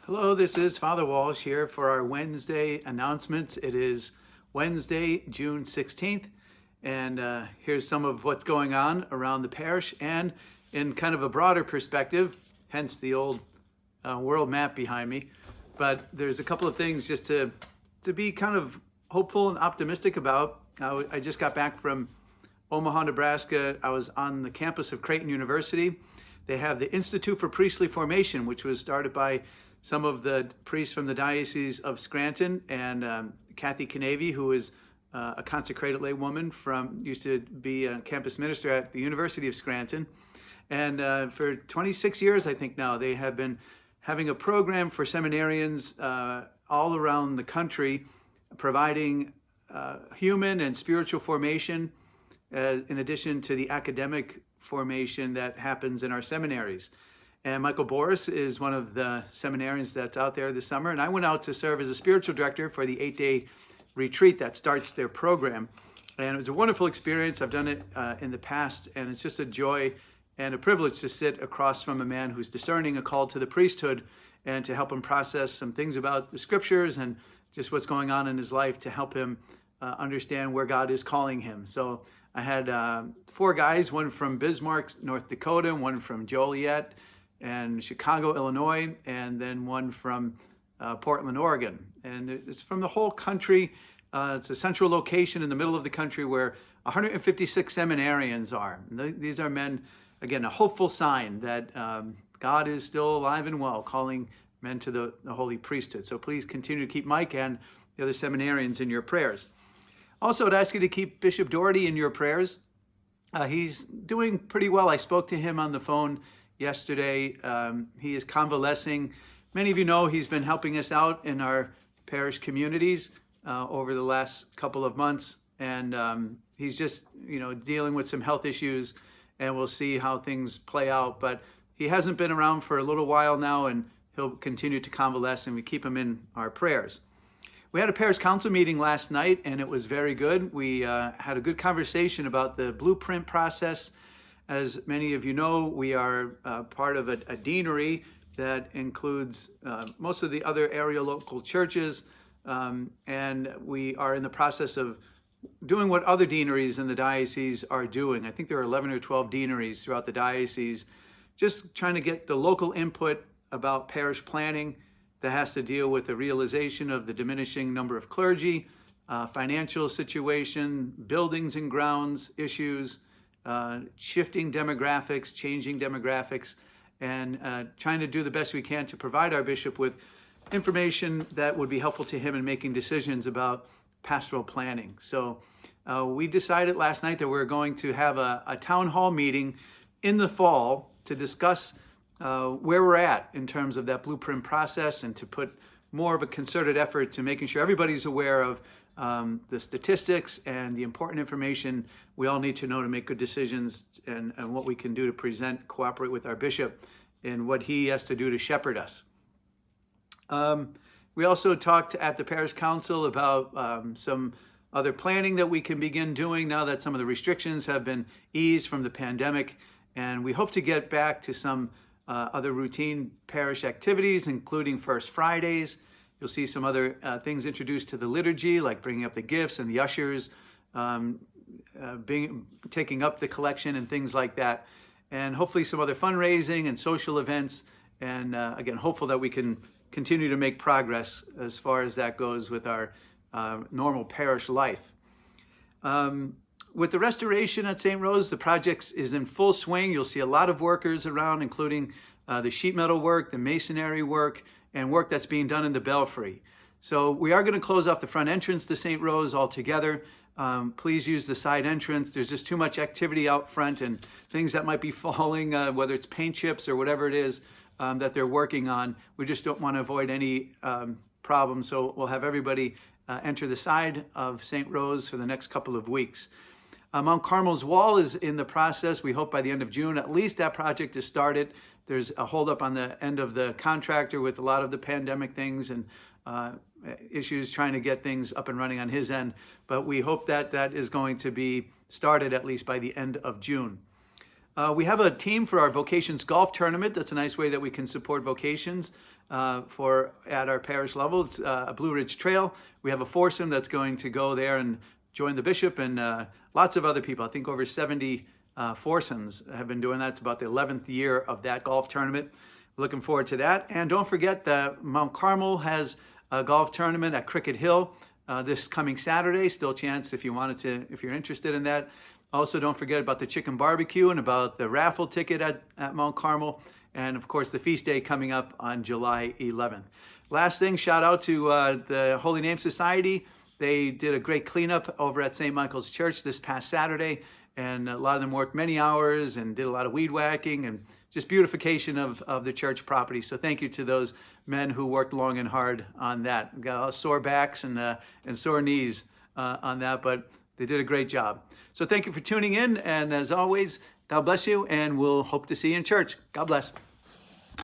Hello, this is Father Walsh here for our Wednesday announcements. It is Wednesday, June 16th, and here's some of what's going on around the parish and in kind of a broader perspective, hence the old world map behind me. But there's a couple of things just to be kind of hopeful and optimistic about. I just got back from Omaha, Nebraska. I was on the campus of Creighton University. They have the Institute for Priestly Formation, which was started by some of the priests from the Diocese of Scranton, and Kathy Canavy, who is a consecrated lay woman used to be a campus minister at the University of Scranton. And for 26 years, I think now, they have been having a program for seminarians all around the country, providing human and spiritual formation in addition to the academic formation that happens in our seminaries. And Michael Boris is one of the seminarians that's out there this summer. And I went out to serve as a spiritual director for the 8-day retreat that starts their program. And it was a wonderful experience. I've done it in the past, and it's just a joy and a privilege to sit across from a man who's discerning a call to the priesthood and to help him process some things about the scriptures and just what's going on in his life to help him understand where God is calling him. So I had 4 guys, one from Bismarck, North Dakota, one from Joliet, and Chicago, Illinois, and then one from Portland, Oregon. And it's from the whole country. It's a central location in the middle of the country where 156 seminarians are. And these are men, again, a hopeful sign that God is still alive and well, calling men to the holy priesthood. So please continue to keep Mike and the other seminarians in your prayers. Also, I'd ask you to keep Bishop Doherty in your prayers. He's doing pretty well. I spoke to him on the phone yesterday. He is convalescing. Many of you know he's been helping us out in our parish communities over the last couple of months, and he's just dealing with some health issues, and we'll see how things play out. But he hasn't been around for a little while now, and he'll continue to convalesce, and we keep him in our prayers. We had a Parish Council meeting last night, and it was very good. We had a good conversation about the blueprint process. As many of you know, we are part of a deanery that includes most of the other area local churches, and we are in the process of doing what other deaneries in the diocese are doing. I think there are 11 or 12 deaneries throughout the diocese, just trying to get the local input about parish planning that has to deal with the realization of the diminishing number of clergy, financial situation, buildings and grounds issues, shifting demographics, changing demographics, and trying to do the best we can to provide our bishop with information that would be helpful to him in making decisions about pastoral planning. So we decided last night that we're going to have a town hall meeting in the fall to discuss where we're at in terms of that blueprint process, and to put more of a concerted effort to making sure everybody's aware of the statistics and the important information we all need to know to make good decisions, and what we can do to cooperate with our bishop in what he has to do to shepherd us. We also talked at the Parish Council about some other planning that we can begin doing now that some of the restrictions have been eased from the pandemic, and we hope to get back to some other routine parish activities, including First Fridays. You'll see some other things introduced to the liturgy, like bringing up the gifts and the ushers, taking up the collection and things like that. And hopefully some other fundraising and social events. And again, hopeful that we can continue to make progress as far as that goes with our normal parish life. With the restoration at St. Rose, the project is in full swing. You'll see a lot of workers around, including the sheet metal work, the masonry work, and work that's being done in the belfry. So we are going to close off the front entrance to St. Rose altogether. Please use the side entrance. There's just too much activity out front and things that might be falling, whether it's paint chips or whatever it is that they're working on. We just don't want to avoid any problems. So we'll have everybody enter the side of St. Rose for the next couple of weeks. Mount Carmel's wall is in the process. We hope by the end of June, at least that project is started. There's a holdup on the end of the contractor with a lot of the pandemic things and issues trying to get things up and running on his end. But we hope that that is going to be started at least by the end of June. We have a team for our Vocations golf tournament. That's a nice way that we can support Vocations at our parish level. It's a Blue Ridge Trail. We have a foursome that's going to go there and join the bishop and lots of other people. I think over 70 foursomes have been doing that. It's about the 11th year of that golf tournament. Looking forward to that. And don't forget that Mount Carmel has a golf tournament at Cricket Hill this coming Saturday. Still a chance if you're interested in that. Also, don't forget about the chicken barbecue and about the raffle ticket at Mount Carmel. And of course, the feast day coming up on July 11th. Last thing, shout out to the Holy Name Society. They did a great cleanup over at St. Michael's Church this past Saturday. And a lot of them worked many hours and did a lot of weed whacking and just beautification of the church property. So thank you to those men who worked long and hard on that. Got sore backs and sore knees on that, but they did a great job. So thank you for tuning in. And as always, God bless you, and we'll hope to see you in church. God bless.